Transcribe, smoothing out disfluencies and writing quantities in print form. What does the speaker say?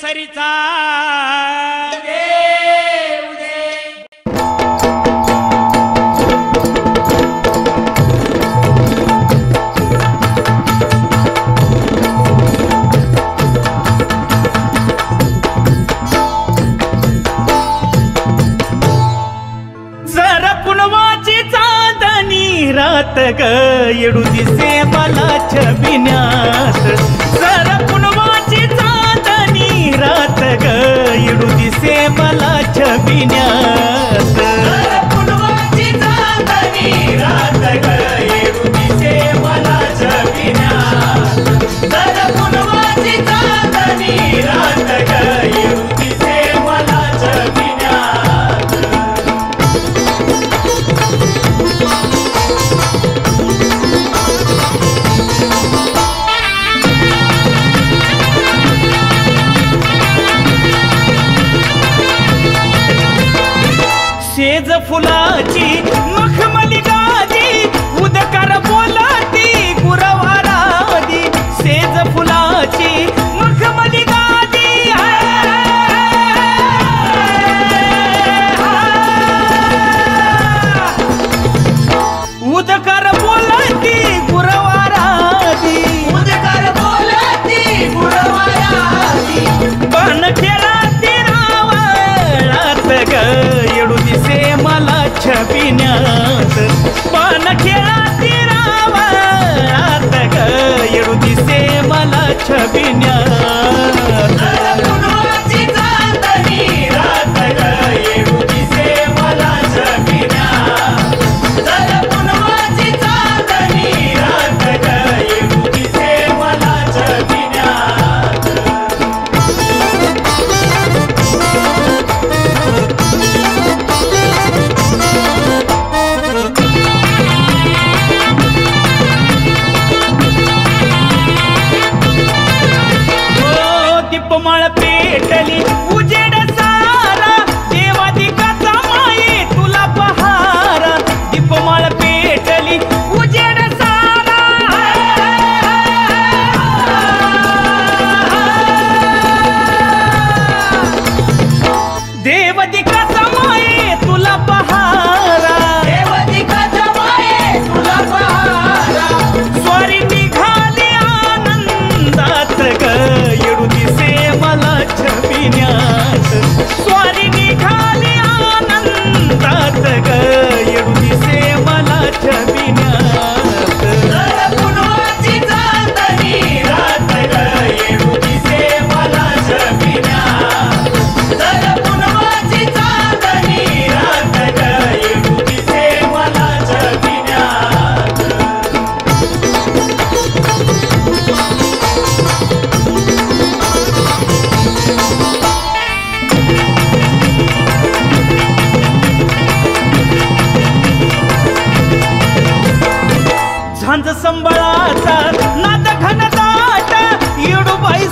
सरिता रात ग येडू दिसे मला छबिन्यात जरा पुनवाची चांदणी रात ग येडू दिसे मला छबिन्यात जरा पुनवाची चांदणी रात ग येडू दिसे मला छबिन्यात जरा पुनवाची चांदणी रात ग येडू दिसे मला छबिन्यात सेज फुलाची मखमली गादी उदकार बोलाती गुरवारादी सेज फुलाची मखमली गादी उदकार बोलाती गुरवारादी उदकार बोलाती गुरवारादी बन केलाती रावळात ग येडू दिसे मला छबिन्यात पान खेळाती रावळात ग येडू दिसे मला छबिन्यात पुनवाची चांदणी रात ग येडू दिसे मला छबिन्यात पुनवाची चांदणी रात ग येडू दिसे मला छबिन्यात दीपमाळ पेटली उजेड सारा देवादिकाचा माये तुला पहारा दीपमाळ पेटली उजेड सारा देवादिकाचा माये तुला पहारा देवादिकाचा माये तुला पहारा स्वारी निघाली आनंदात ग येडू दिसे मला छबिन्यात स्वारी निघाली आनंदात ग येडू दिसे मला छबिन्यात पुनवाची चांदणी रात ग येडू दिसे मला छबिन्यात पुनवाची चांदणी रात ग येडू दिसे मला छबिन्यात झांज संबळाचा नाद घनदाट येडूबाई